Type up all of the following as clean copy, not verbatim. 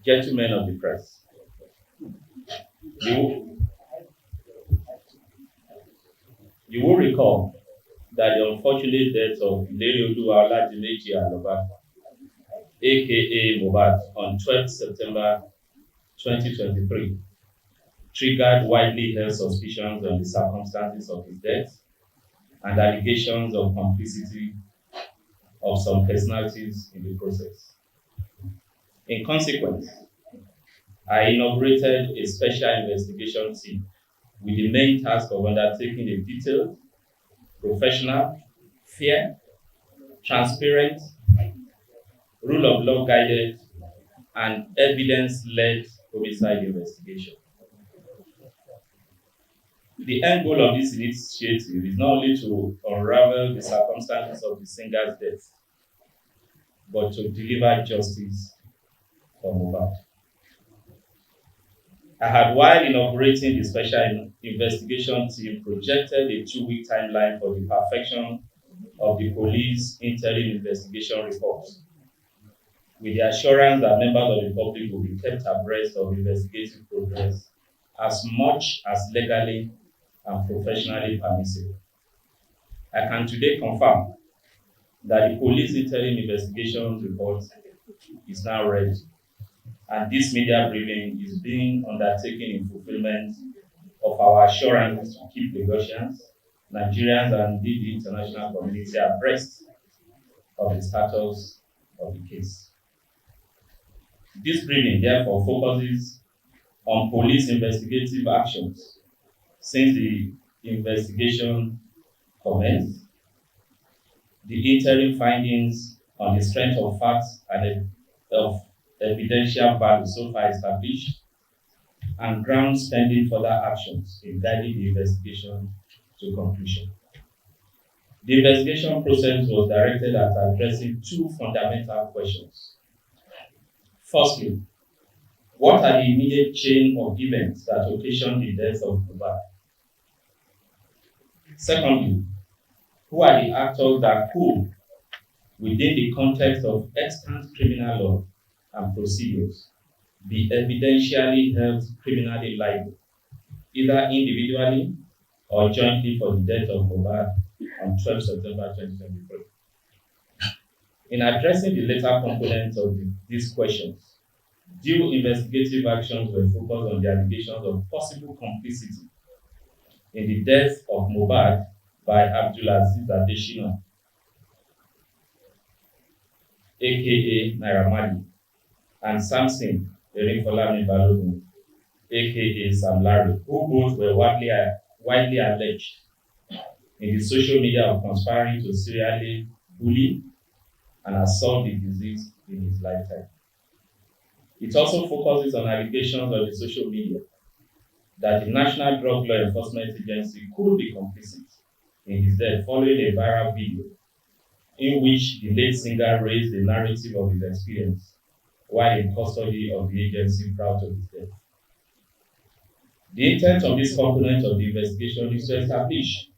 Gentlemen of the press, you, you will recall that the unfortunate death of Ileoluwa Oladimeji Aloba, aka Mohbad, on 12th September 2023 triggered widely held suspicions on the circumstances of his death and allegations of complicity of some personalities in the process. In consequence, I inaugurated a special investigation team with the main task of undertaking a detailed, professional, fair, transparent, rule of law guided, and evidence led homicide investigation. The end goal of this initiative is not only to unravel the circumstances of the singer's death, but to deliver justice for Mohbad. I had, while inaugurating the special investigation team, projected a 2-week timeline for the perfection of the police interim investigation reports, with the assurance that members of the public will be kept abreast of investigative progress as much as legally and professionally permissible. I can today confirm that the police interim investigation report is now ready, and this media briefing is being undertaken in fulfillment of our assurance to keep Lagosians, Nigerians, and indeed the international community abreast of the status of the case. This briefing therefore focuses on police investigative actions since the investigation commenced, the interim findings on the strength of facts and of evidential value so far established, and grounds pending further actions in guiding the investigation to conclusion. The investigation process was directed at addressing two fundamental questions. Firstly, what are the immediate chain of events that occasioned the death of Mohbad? Secondly, who are the actors that could, within the context of extant criminal law and procedures, be evidentially held criminally liable, either individually or jointly, for the death of Mohbad on 12 September 2023. In addressing the latter components of these questions, due investigative actions were focused on the allegations of possible complicity in the death of Mohbad by Abdulaziz Adesina, aka Naira Marley, and Samson Erinfolami Balogun, aka Sam Larry, who both were widely alleged in the social media of conspiring to serially bully and assault the deceased in his lifetime. It also focuses on allegations on the social media that the National Drug Law Enforcement Agency could be complicit in his death, following a viral video in which the late singer raised the narrative of his experience while in custody of the agency prior to his death. The intent of this component of the investigation is to establish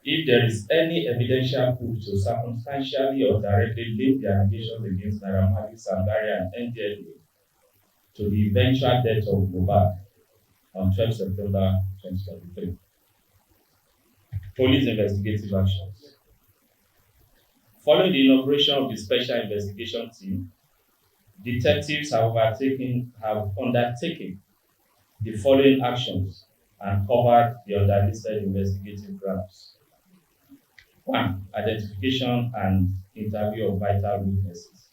if there is any evidential proof to circumstantially or directly link the allegations against Naira Marley, Sam Larry, and NDLA to the eventual death of Mohbad on 12 September 2023. Police investigative actions. Following the inauguration of the special investigation team, detectives have undertaken the following actions and covered the underlisted investigative grounds. 1. Identification and interview of vital witnesses.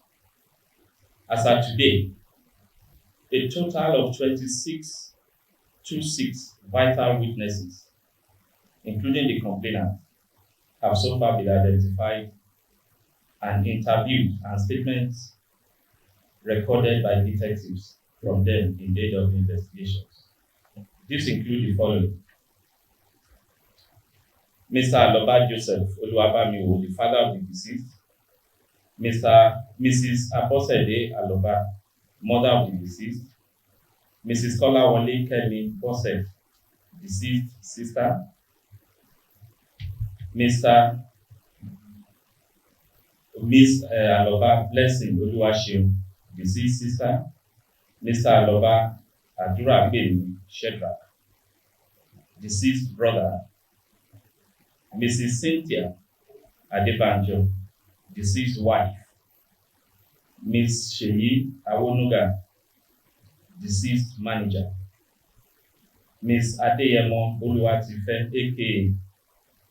As at today, a total of 26 vital witnesses, including the complainant, have so far been identified and interviewed, and statements recorded by detectives from them in the date of the investigations. These include the following: Mr. Aloba Joseph Oluwabamiwo, the father of the deceased; Mrs. Abosede Aloba, mother of the deceased; Mrs. Kolawole Kemi Bosset, deceased sister; Miss Aloba Blessing Oluwaseun, deceased sister; Mr. Aloba Aduragbemi Shedrack, deceased brother. Mrs. Cynthia Adebanjo, deceased wife. Ms. Sheyi Awonuga, deceased manager. Ms. Adeyemo Oluwatife, aka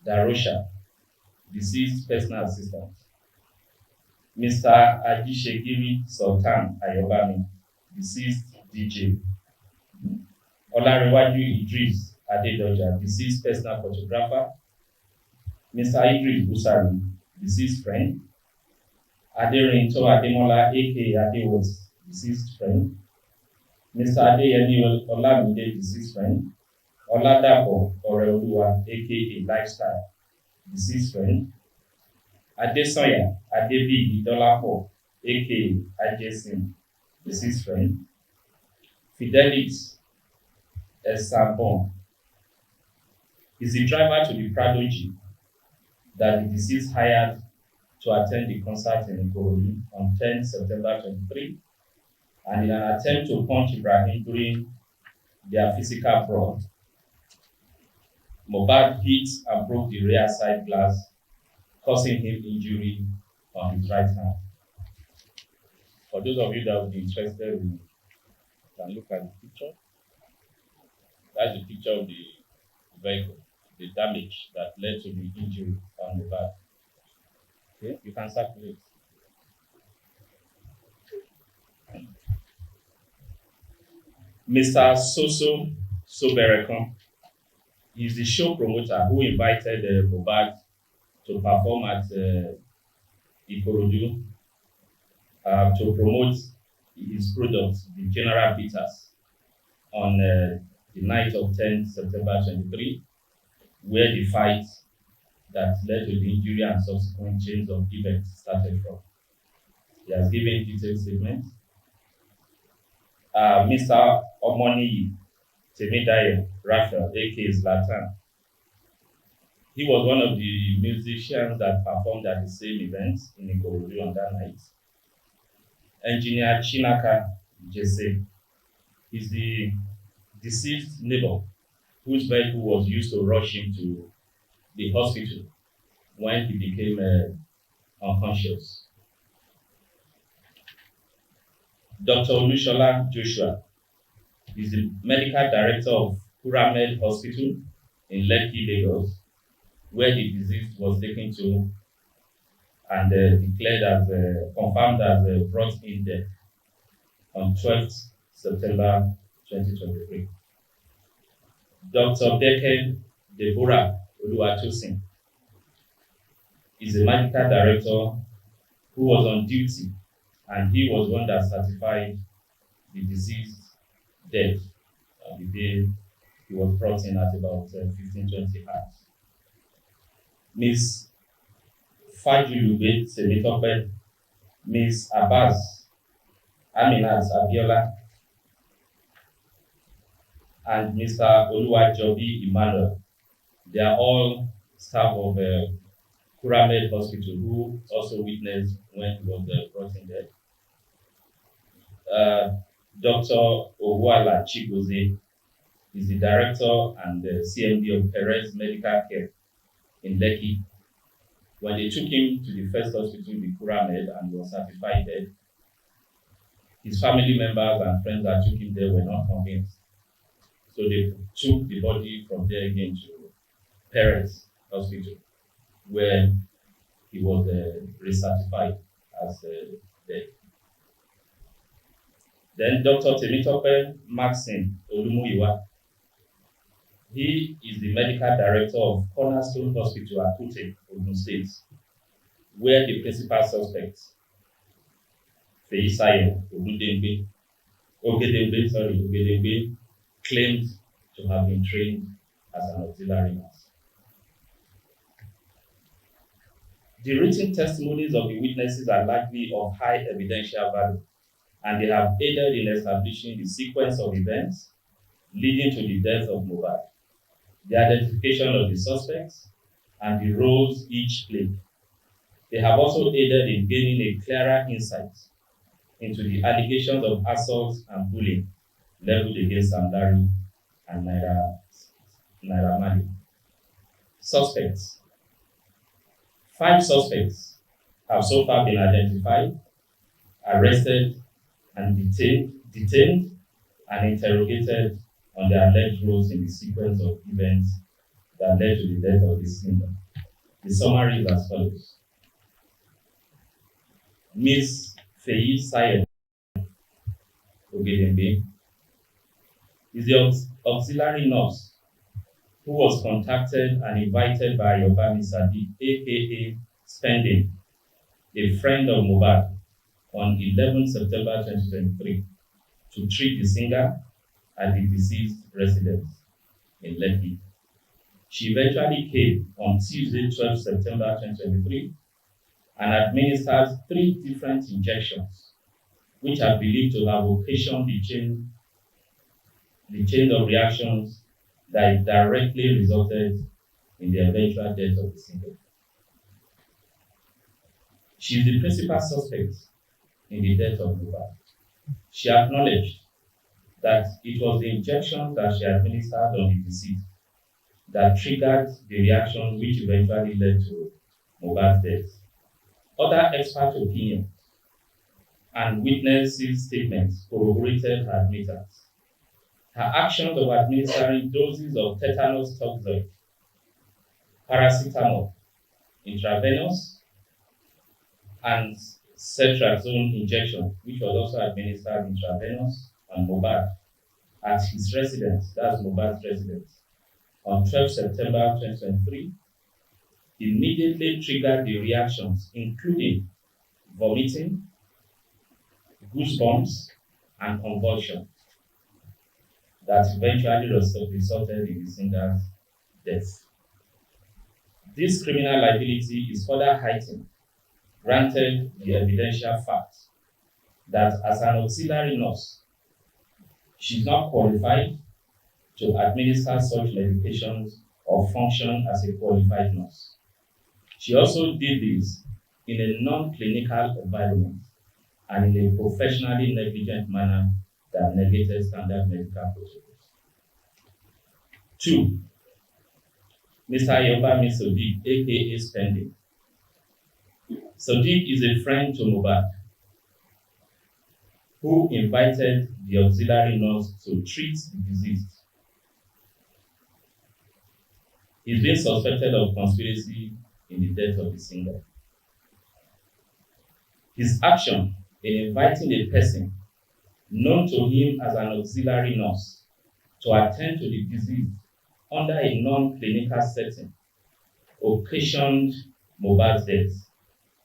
Darosha, deceased personal assistant. Mr. Ajishegiri Sultan Ayobami, deceased DJ. Olarewaju Idris Adedoja, deceased personal photographer. Mr. Idris Busari, deceased friend. Aderinto Ademola, aka Adewos, deceased friend. Mr. Adeyemi Olamide, deceased friend. Oladapo Oreoluwa, aka Lifestyle, deceased friend. Adesoya Adebi Dolapo, aka Ajesin, deceased friend. Fidelis Esabon is the driver to the Prodigy that the deceased hired to attend the concert in Ikorodu on 10 September 23, and in an attempt to punch Ibrahim during their physical brawl, Mohbad hit and broke the rear side glass, causing him injury on his right hand. For those of you that would be interested, you can look at the picture. That's the picture of the vehicle, the damage that led to the injury on Mohbad. Okay, you can circulate. Mr. Soso Soberekon is the show promoter who invited Mohbad to perform at Ikorodu to promote his product, the General Bitters, on the night of 10 September 23, where the fight that led to the injury and subsequent chains of events started from. He has given detailed statements. Mr. Omoni Temidayo Raphael, aka Zlatan, he was one of the musicians that performed at the same event in Ikorodu on that night. Engineer Chinaka Jesse is the deceased neighbor whose vehicle was used to rush him to the hospital when he became unconscious. Dr. Olushola Joshua is the medical director of Puramed Hospital in Lekki, Lagos, where the deceased was taken to and declared as confirmed as brought in death on 12th September 2023. Dr. Beke Deborah Oluwatosin is a medical director who was on duty, and he was one that certified the deceased death on the day he was brought in at about 15-20 hours. Ms. Fajulube Semitope, Ms. Abbas Aminat Abiola, and Mr. Oluwajobi Emmanuel. They are all staff of Puramed Hospital who also witnessed when he was brought in there. Dr. Owala Chigoze is the director and the CMD of Perez Medical Care in Lekki. When they took him to the first hospital, the Puramed, and was certified dead, his family members and friends that took him there were not convinced. So they took the body from there again to Perez Hospital, where he was recertified as dead. Then Dr. Temitope Maxine Olumuyiwa, he is the medical director of Cornerstone Hospital at Kute, Ogun State, where the principal suspect, Feisayo Ogedengbe, claimed to have been trained as an auxiliary nurse. The written testimonies of the witnesses are likely of high evidential value, and they have aided in establishing the sequence of events leading to the death of Mohbad, the identification of the suspects, and the roles each played. They have also aided in gaining a clearer insight into the allegations of assault and bullying leveled against Sam Larry and Naira Marley. Suspects. 5 suspects have so far been identified, arrested, and detained and interrogated on their alleged roles in the sequence of events that led to the death of the singer. The summary is as follows. Ms. Feyi Sayed Ogedengbe is the auxiliary nurse who was contacted and invited by Yobami Sadiq, aka Spending, a friend of Mohbad, on 11 September 2023 to treat the singer at the deceased residence in Lekki. She eventually came on Tuesday, 12 September 2023 and administered 3 different injections, which are believed to have occasioned the chain of reactions that directly resulted in the eventual death of the singer. She is the principal suspect in the death of Mohbad. She acknowledged that it was the injection that she administered on the deceased that triggered the reaction which eventually led to Mohbad's death. Other expert opinions and witnesses' statements corroborated her admittance. Her actions of administering doses of tetanus toxoid, paracetamol, intravenous, and cetrazone injection, which was also administered intravenous on Mohbad at his residence, that's Mohbad's residence, on 12 September 2023, immediately triggered the reactions, including vomiting, goosebumps, and convulsion, that eventually resulted in the singer's death. This criminal liability is further heightened, granted the evidential fact that as an auxiliary nurse, she is not qualified to administer such medications or function as a qualified nurse. She also did this in a non-clinical environment and in a professionally negligent manner that negated standard medical protocols. 2. Mr. Yobami Sadiq, aka Spending. Sadiq is a friend to Mohbad who invited the auxiliary nurse to treat the deceased. He's been suspected of conspiracy in the death of the singer. His action in inviting a person known to him as an auxiliary nurse to attend to the deceased under a non-clinical setting occasioned Mohbad's death.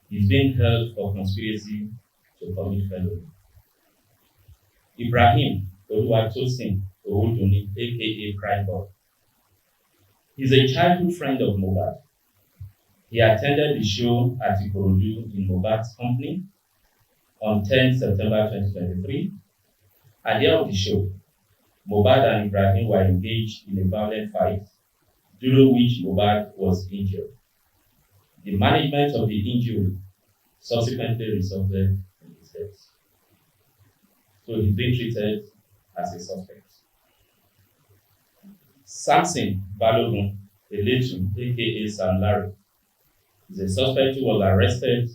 He's being held for conspiracy to commit felony. Ibrahim Oluwatosin Owodunni, aka Pride Boy. He's a childhood friend of Mohbad. He attended the show at Ikorodu in Mohbad's company on 10 September 2023. At the end of the show, Mohbad and Ibrahim were engaged in a violent fight, during which Mohbad was injured. The management of the injury subsequently resulted in his death. So he's being treated as a suspect. Samson Balogun Eletu, aka Sam Larry, is a suspect who was arrested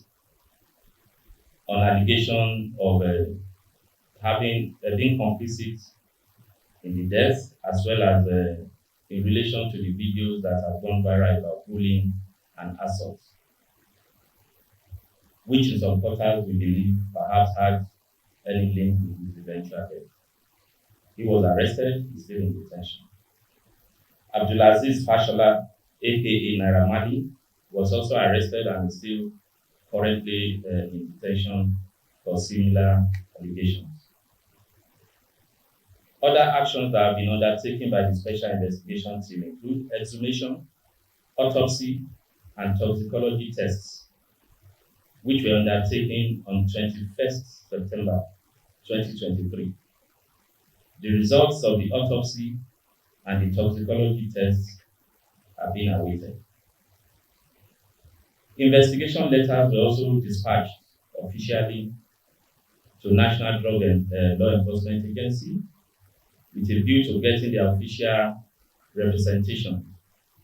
on allegation of being complicit in the death, as well as in relation to the videos that have gone viral about bullying and assault, which in some quarters we believe perhaps had any link with his eventual death. He was arrested, he's still in detention. Abdulaziz Fashola, aka Naira Marley, was also arrested and is still currently in detention for similar allegations. Other actions that have been undertaken by the Special Investigation Team include exhumation, autopsy, and toxicology tests, which were undertaken on 21st September 2023. The results of the autopsy and the toxicology tests have been awaited. Investigation letters were also dispatched officially to National Drug and Law Enforcement Agency with a view to getting their official representation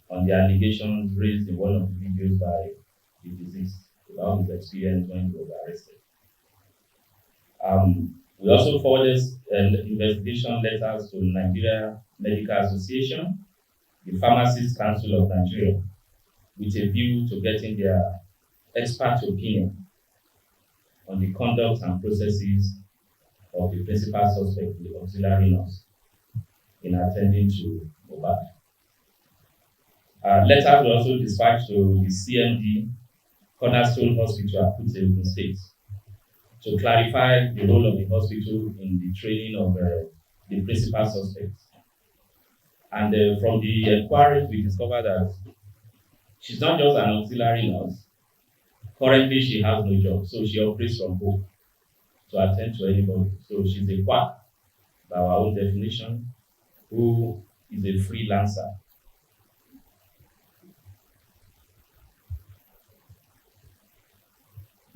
on the allegations raised in one of the videos by the deceased about his experience when he was arrested. We also forwarded investigation letters to Nigeria Medical Association, the Pharmacists Council of Nigeria, with a view to getting their expert opinion on the conduct and processes of the principal suspect, the auxiliary nurse, in attending to Mohbad. Letters were also dispatched to the CMD, Cornerstone Hospital at Kute, Ogun State, to clarify the role of the hospital in the training of the principal suspect. And from the inquiries, we discovered that she's not just an auxiliary nurse. Currently, she has no job, so she operates from home to attend to anybody. So she's a quack, by our own definition, who is a freelancer.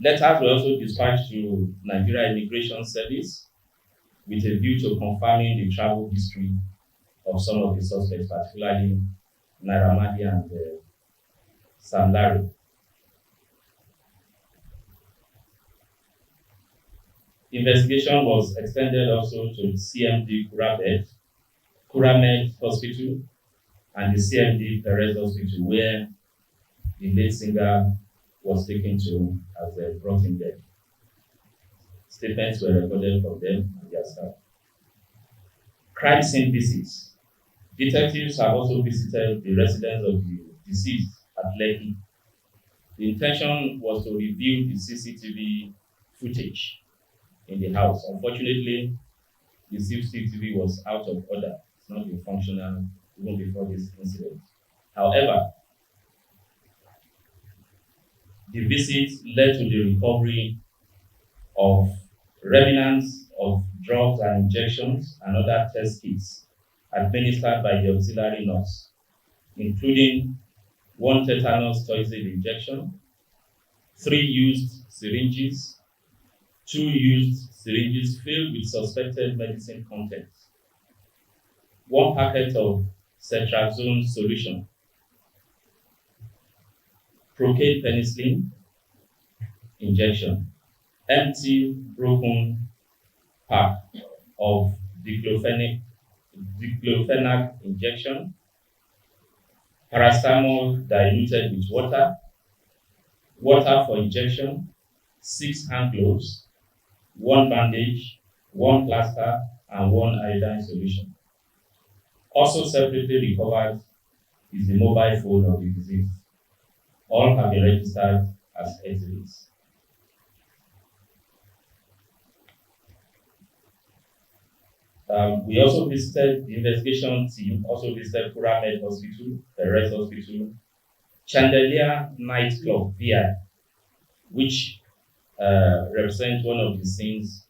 Letters were also dispatched to Nigeria Immigration Service with a view to confirming the travel history of some of the suspects, particularly Naira Marley and Sam Larry. Investigation was extended also to CMD Kuramed Hospital and the CMD Perez Hospital, where the late singer was taken to as brought in dead. Statements were recorded from them and their staff. Crime scene visits. Detectives have also visited the residence of the deceased at Lekki. The intention was to review the CCTV footage in the house. Unfortunately, the CCTV was out of order. It's not been functional even before this incident. However, the visit led to the recovery of remnants of drugs and injections and other test kits administered by the auxiliary nurse, including 1 tetanus toxoid injection, 3 used syringes, 2 used syringes filled with suspected medicine contents, 1 packet of cetrazone solution, procaine penicillin injection, empty broken pack of diclofenac injection, paracetamol diluted with water, water for injection, 6 hand gloves, 1 bandage, 1 plaster, and 1 iodine solution. Also separately recovered is the mobile phone of the deceased. All have been registered as exhibits. We also visited, the investigation team also visited Kuramed Hospital, Perez Hospital, Chandelier Nightclub, VI, which represents one of the scenes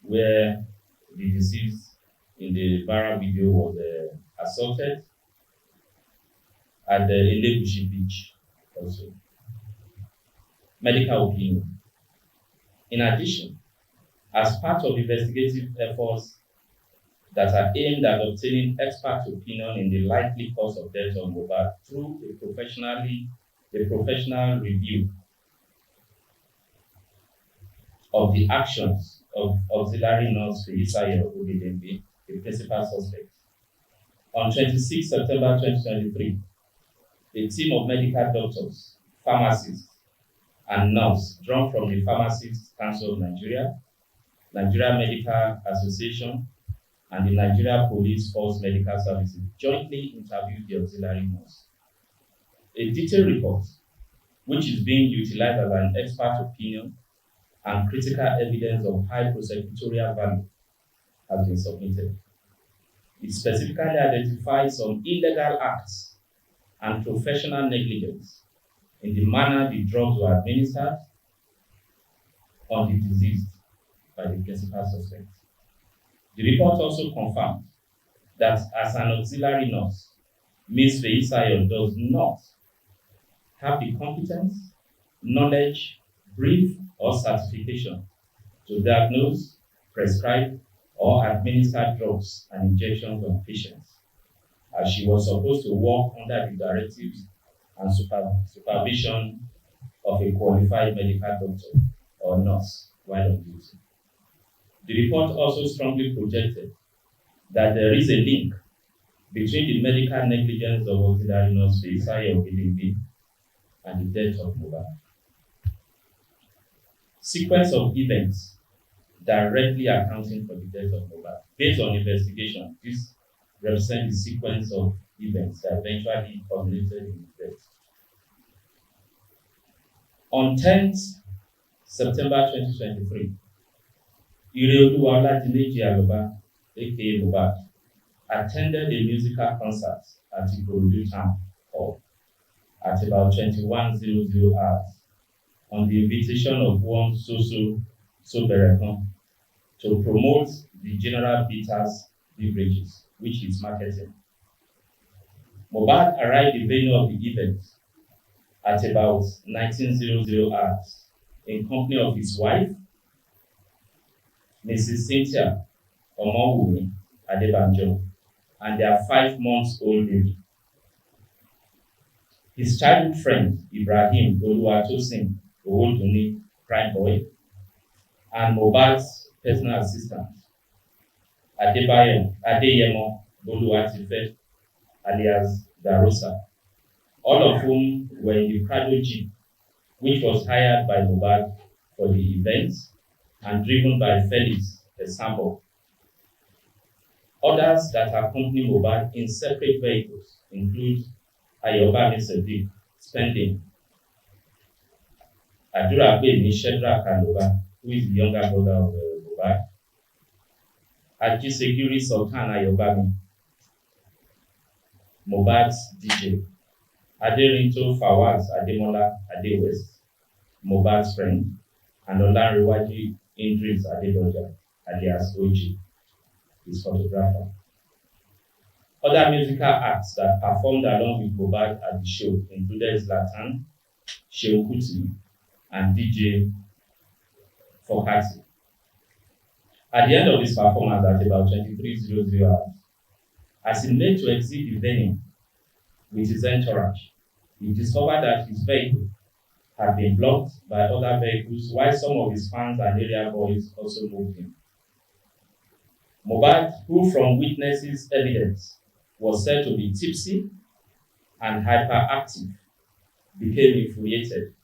where the deceased in the viral video was assaulted at the Elegushi Beach also. Medical opinion. In addition, as part of investigative efforts that are aimed at obtaining expert opinion in the likely cause of death of Mohbad through a professional review of the actions of auxiliary nurse Feyisayo Ogedengbe, the principal suspect. On 26 September 2023, a team of medical doctors, pharmacists, and nurses drawn from the Pharmacists Council of Nigeria, Nigeria Medical Association, and the Nigeria Police Force Medical Services jointly interviewed the auxiliary nurse. A detailed report, which is being utilized as an expert opinion and critical evidence of high prosecutorial value, has been submitted. It specifically identifies some illegal acts and professional negligence in the manner the drugs were administered on the deceased by the principal suspect. The report also confirmed that as an auxiliary nurse, Ms. Feyisayo does not have the competence, knowledge, brief, or certification to diagnose, prescribe, or administer drugs and injections on patients, as she was supposed to work under the directives and supervision of a qualified medical doctor or nurse while on duty. The report also strongly projected that there is a link between the medical negligence of auxiliary nurse Isaiah Obilimbi and the death of Mohbad. Sequence of events directly accounting for the death of Mohbad. Based on investigation, this represents the sequence of events that eventually culminated in his death. On 10th September 2023, Ireoluwa Oladimeji Aloba, aka Mohbad, attended a musical concert at Ikorodu Town Hall at about 21:00 hours on the invitation of one Soso Soberekon to promote the General Bitters beverages, which is marketing. Mohbad arrived the venue of the event at about 19:00 hours in company of his wife, Mrs. Cynthia Omowumi Adebanjo, and their 5-month-old baby. His childhood friend, Ibrahim Oluwatosin Owodunni, prime boy, and Mohbad's personal assistant, Adeyemo Oluwatife, alias Darosa, all of whom were in the Prado Jeep, which was hired by Mohbad for the events and driven by Felix Esambo. Others that accompany Mohbad in separate vehicles include Ayobami Sadiq, Spending, Aduragbe Shedrack Aloba, who is the younger brother of Mohbad, Ajisegiri Sultan Ayobami, Mohbad's DJ, Aderinto Fawaz Ademola Adewest, Mohbad's friend, and Olanrewaju Idris Adedoja, alias OG, his photographer. Other musical acts that performed along with Mohbad at the show included Zlatan, Seun Kuti, and DJ Fokati. At the end of this performance at about 23:00 hours, as he made to exit the venue with his entourage, he discovered that his vehicle had been blocked by other vehicles, while some of his fans and area boys also moved in. Mohbad, who from witnesses' evidence was said to be tipsy and hyperactive, became infuriated,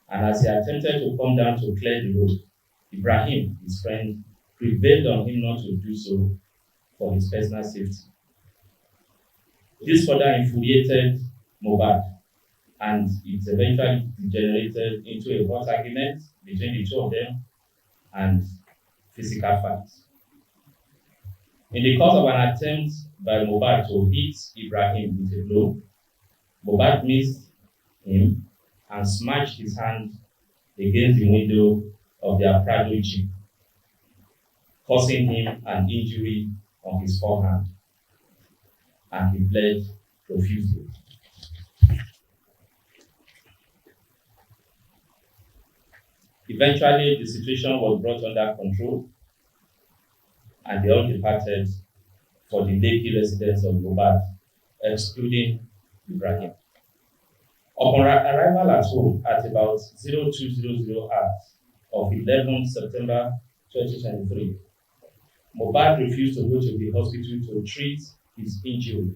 and as he attempted to come down to clear the road, Ibrahim, his friend, prevailed on him not to do so for his personal safety. This further infuriated Mohbad, and it eventually degenerated into a hot argument between the two of them and physical fights. In the course of an attempt by Mohbad to hit Ibrahim with a blow, Mohbad missed him and smashed his hand against the window of their Prado Jeep, causing him an injury on his forehand, and he bled profusely. Eventually, the situation was brought under control, and they all departed for the Lekki residence of Mohbad, excluding Ibrahim. Upon arrival at home at about 02:00 hours of 11 September 2023, Mohbad refused to go to the hospital to treat his injury,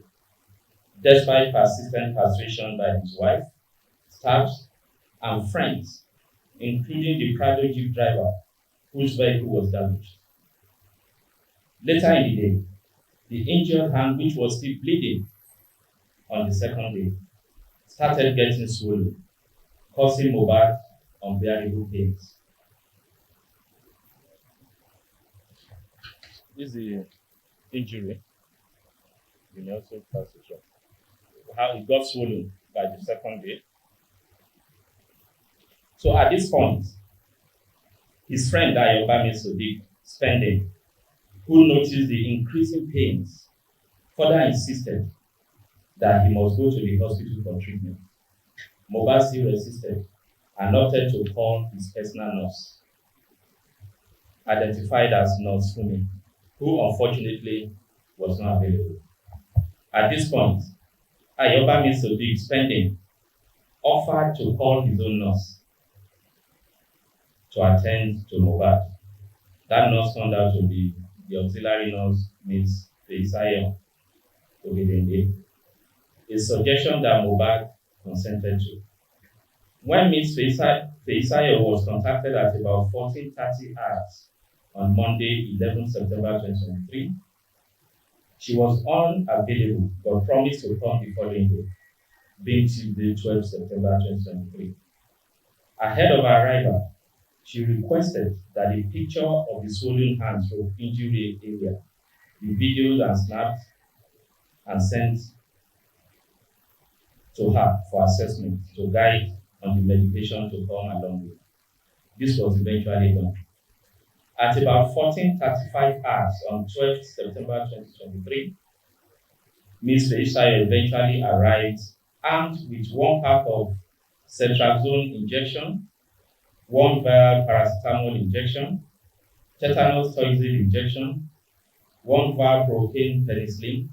despite persistent persuasion by his wife, staffs, and friends, including the Prado Jeep driver, whose vehicle was damaged. Later in the day, the injured hand, which was still bleeding on the second day, started getting swollen, causing Mohbad unbearable pains. This is the injury, the Nelson position. How it got swollen by the second day. So at this point, his friend Ayobami Sadiq, Spending, who noticed the increasing pains, further insisted that he must go to the hospital for treatment. Mohbad still resisted and opted to call his personal nurse. identified as Nurse Fumi, who unfortunately was not available. At this point, Ayoba Sodiq Spending offered to call his own nurse to attend to Mohbad. That nurse turned out to be the auxiliary nurse, Ms. Feisayo Ogedende, a suggestion that Mohbad consented to. When Ms. Feisayo was contacted at about 14:30 hours on Monday, 11 September 2023, she was unavailable but promised to come the following day, being Tuesday, 12 September 2023. Ahead of her arrival, she requested that a picture of the swollen hands from injury area be videoed and snapped and sent to her for assessment to guide on the medication to come along with. This was eventually done. At about 14:35 hours on 12 September 2023, Ms. Feisayo eventually arrived armed with one pack of ceftriaxone injection, one vial paracetamol injection, tetanus toxoid injection, one vial procaine penicillin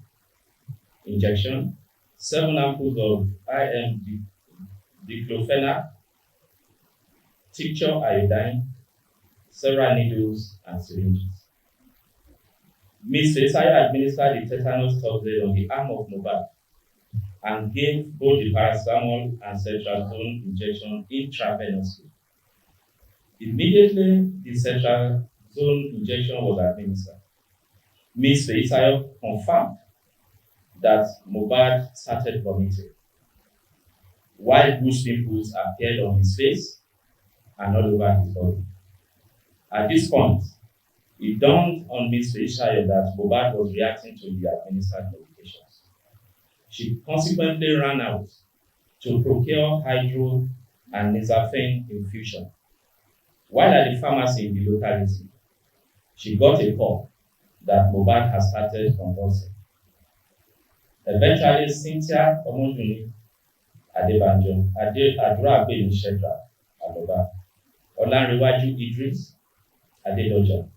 injection, 7 ampoules of IM diclofenac, tincture iodine, several needles, and syringes. Ms. Feisayo administered the tetanus toxoid on the arm of Mohbad and gave both the paracetamol and ceftriaxone injection intravenously. Immediately, the ceftriaxone injection was administered. Ms. Feisayo confirmed that Mohbad started vomiting, while bruise pimples appeared on his face and all over his body. At this point, it dawned on Ms. Feisayo that Mohbad was reacting to the administered medications. She consequently ran out to procure hydro and Nizafene infusion. While at the pharmacy in the locality, she got a call that Mohbad had started convulsing. Eventually, Cynthia Omoduni Adebanjo, Adura Agbeni Shedra Aloba, Olanrewaju Idris Adedoja,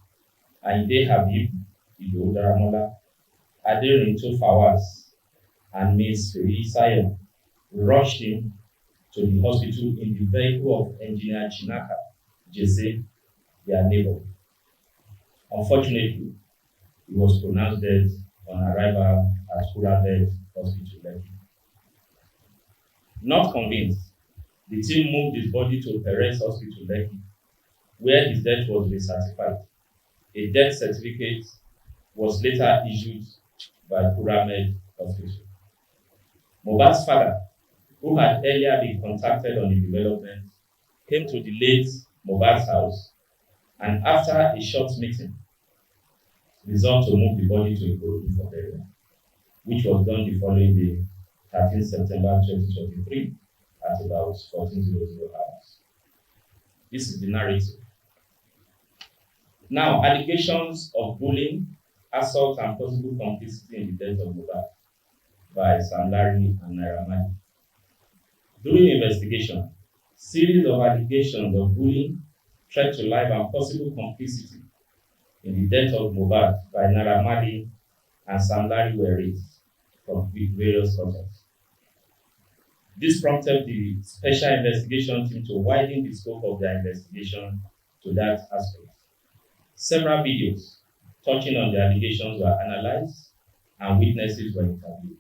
Ayinde Habib Ido Daramola, Aderinto Fawaz, and Ms. Feisayo rushed him to the hospital in the vehicle of Engineer Chinaka Jesse, their neighbor. Unfortunately, he was pronounced dead on arrival at Kurabed Hospital, Lekki. Not convinced, the team moved his body to Perez Hospital, Lekki, where his death was recertified. A death certificate was later issued by Kurabed Hospital. Mohbad's father, who had earlier been contacted on the development, came to the late Mohbad's house and after a short meeting, resolved to move the body to Ikorodu for burial, which was done the following day, 13 September 2023, at about 14:00 hours. This is the narrative. Now, allegations of bullying, assault, and possible complicity in the death of Mohbad by Sam Larry and Naira Marley. During investigation, series of allegations of bullying, threat to life, and possible complicity in the death of Mohbad by Naira Marley and Sam Larry were raised from various sources. This prompted the Special Investigation Team to widen the scope of their investigation to that aspect. Several videos touching on the allegations were analyzed and witnesses were interviewed.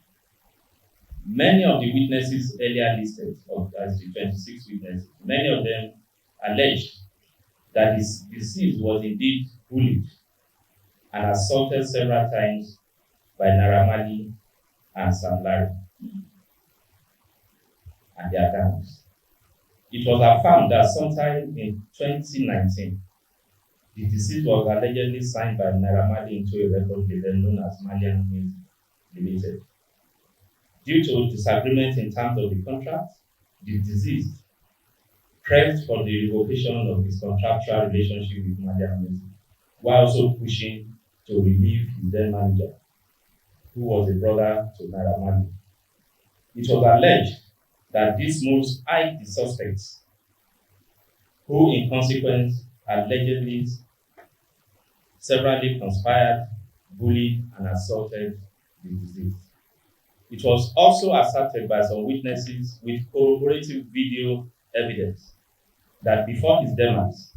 Many of the witnesses earlier listed, as the 26 witnesses, many of them alleged that the deceased was indeed bullied and assaulted several times by Naira Marley and Sam Larry and their gangs. It was affirmed that sometime in 2019, the deceased was allegedly signed by Naira Marley into a record label known as Malian Music Limited. Due to disagreement in terms of the contract, the deceased pressed for the revocation of his contractual relationship with Malian Music, while also pushing to relieve his then manager, who was a brother to Naira Marley. It was alleged that these moves eyed the suspects, who in consequence allegedly severally conspired, bullied, and assaulted the deceased. It was also asserted by some witnesses with corroborative video evidence that before his demise,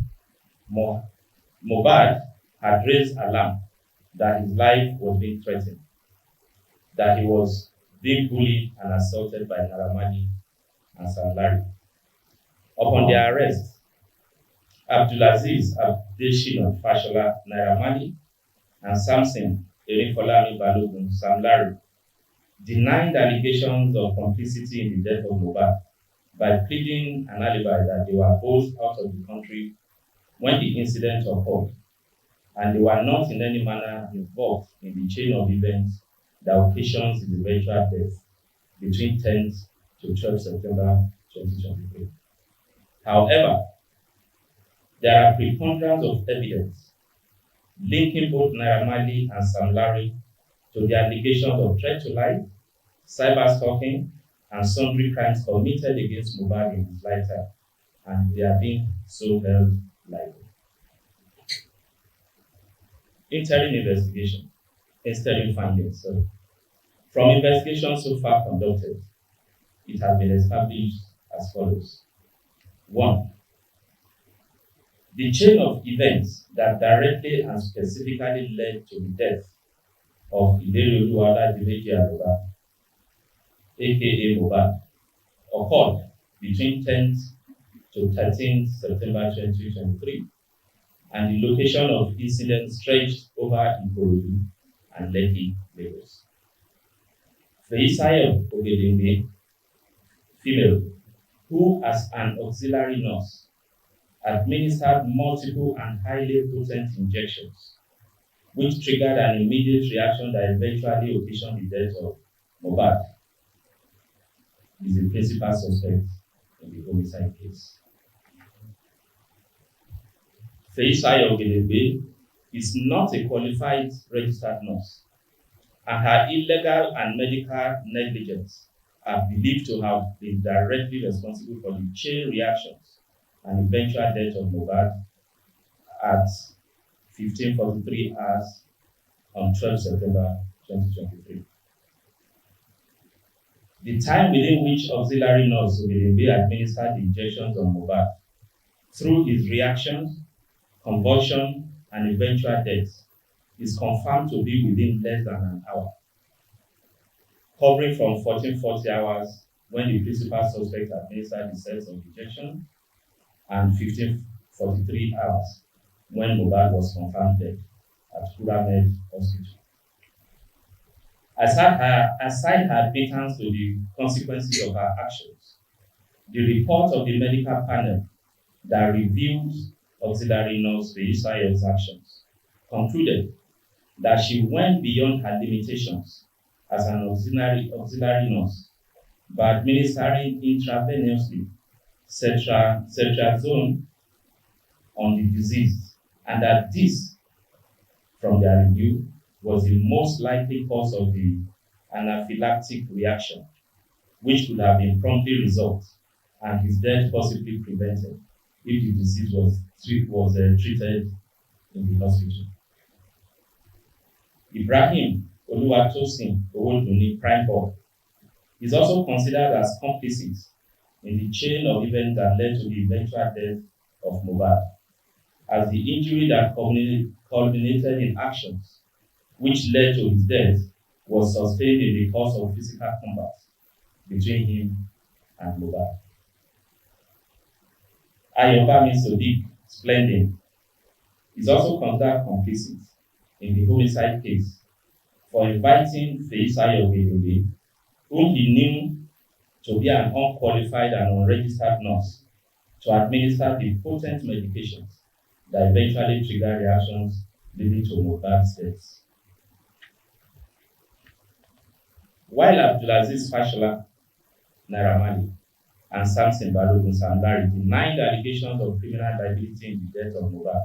Mohbad had raised alarm that his life was being threatened, that he was being bullied and assaulted by Naira Marley and Sam Larry. Upon their arrest, Abdulaziz Abdesina Fashola Naira Marley and Samson Erinfolami Balogun Sam Larry denied allegations of complicity in the death of Mohbad by pleading an alibi that they were both out of the country when the incident occurred, and they were not in any manner involved in the chain of events that occasions his eventual death between 10th to 12th September 2023. However, there are preponderance of evidence linking both Naira Marley and Sam Larry to the allegations of threat to life, cyber-stalking, and sundry crimes committed against Mohbad in his lifetime, and they are being so held liable. Interim findings. So, from investigations so far conducted, it has been established as follows. 1. The chain of events that directly and specifically led to the death of Ileriolu Oladimeji Aloba, aka Mohbad, occurred between 10th to 13th September 2023, and the location of incident stretched over Ikorodu and Lekki, Lagos. Feisayo Ogedengbe, female, who as an auxiliary nurse administered multiple and highly potent injections, which triggered an immediate reaction that eventually occasioned the death of Mohbad, is the principal suspect in the homicide case. Feisayo Ogedengbe is not a qualified registered nurse, and her illegal and medical negligence are believed to have been directly responsible for the chain reactions and eventual death of Mohbad at 15:43 hours on 12 September 2023. The time within which auxiliary nurse Ogedengbe administered the injections on Mohbad through his reactions, convulsion, and eventual death is confirmed to be within less than an hour, covering from 1440 hours when the principal suspect administered the sets of injection and 1543 hours when Mohbad was confirmed dead at Kuramed Hospital. Aside her admittance to the consequences of her actions, the report of the medical panel that reviewed auxiliary nurse Feisayo's actions concluded that she went beyond her limitations as an auxiliary nurse by administering intravenously cetrazone on the deceased, and that this, from their review, was the most likely cause of the anaphylactic reaction, which could have been promptly resolved and his death possibly prevented if the disease was treated in the hospital. Ibrahim Oluwatosin Owodunni Prime Boy is also considered as complicit in the chain of events that led to the eventual death of Mohbad, as the injury that culminated in actions which led to his death was sustained in the course of physical combat between him and Mohbad. Ayobami Sodiq Splendid is also considered complicit in the homicide case for inviting Feisayo Ogedengbe, whom he knew to be an unqualified and unregistered nurse, to administer the potent medications that eventually triggered reactions leading to Mohbad's death. While Abdulaziz Fashola Naira Marley and Samson Balogun Sam Larry denied allegations of criminal liability in the death of Mohbad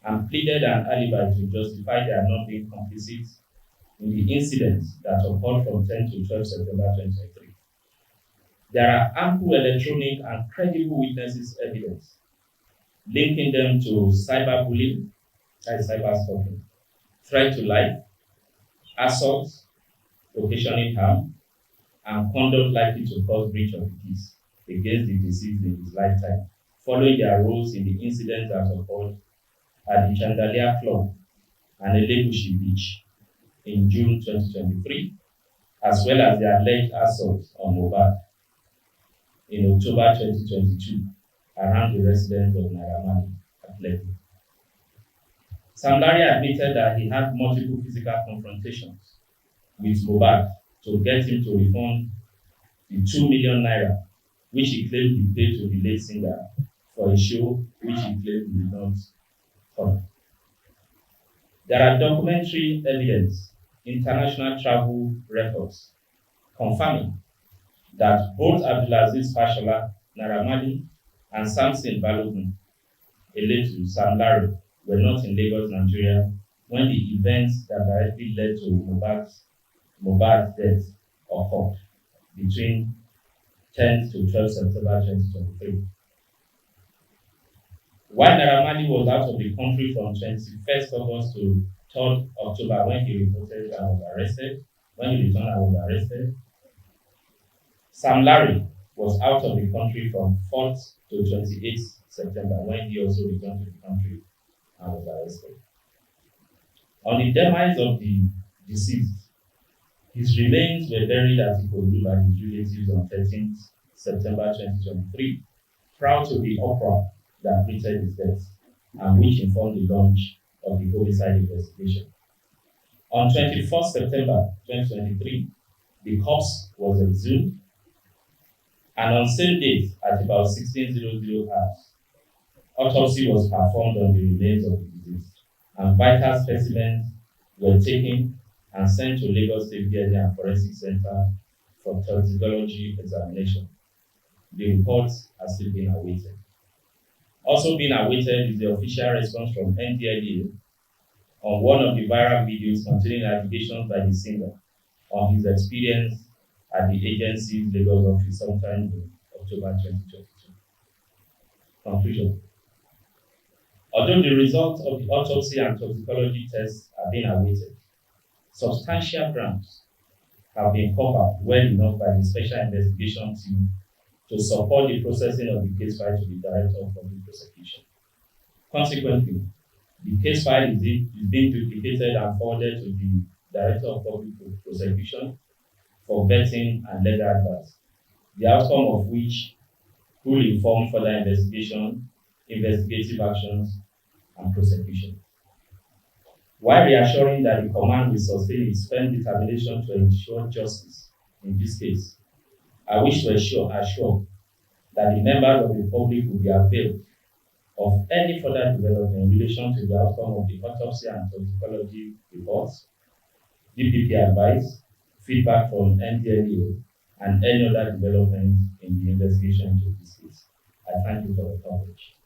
and pleaded an alibi to justify their not being complicit in the incidents that occurred from 10 to 12 September 2023. There are ample electronic and credible witnesses evidence linking them to cyberbullying, that is cyberstalking, threat to life, assault, occasioning harm, and conduct likely to cause breach of the peace against the deceased in his lifetime, following their roles in the incident that occurred at the Chandelier Club and Elegushi Beach in June 2023, as well as the alleged assault on Mohbad in October 2022 around the residence of Naira Marley at Lekki. Sam Larry admitted that he had multiple physical confrontations with Mohbad to get him to refund the 2 million naira which he claimed he paid to the late singer for a show which he claimed he did not honor. There are documentary evidence, international travel records confirming that both Abdulaziz Fashola, Naira Marley, and Samson Balogun, Eletu Sam Larry, were not in Lagos, Nigeria when the events that directly led to Mohbad's death occurred between 10th to 12th September 2023. While Naira Marley was out of the country from 21st August to 3rd October when he reported and was arrested, when he returned and was arrested, Sam Larry was out of the country from 4th to 28th September when he also returned to the country and was arrested. On the demise of the deceased, his remains were buried at Ikoyi by his relatives on 13th September 2023, proud to the uproar that greeted his death and which informed the launch of the homicide investigation. On 21st September 2023, the corpse was exhumed, and on same date at about 16:00 hours, autopsy was performed on the remains of the deceased, and vital specimens were taken and sent to Lagos State DNA and Forensic Center for toxicology examination. The reports are still being awaited. Also being awaited is the official response from NDLEA on one of the viral videos containing allegations by the singer on his experience at the agency's Lagos office sometime in October 2022. Conclusion. Although the results of the autopsy and toxicology tests are being awaited, substantial grounds have been covered well enough by the Special Investigation Team to support the processing of the case file to the Director of Public Prosecution. Consequently, the case file is being duplicated and forwarded to the Director of Public Prosecution for vetting and legal advice, the outcome of which will inform further investigation, investigative actions, and prosecution. While reassuring that the command will sustain its firm determination to ensure justice in this case, I wish to assure that the members of the public will be availed of any further development in relation to the outcome of the autopsy and toxicology reports, DPP advice, feedback from NDLEA, and any other development in the investigation into this case. I thank you for the coverage.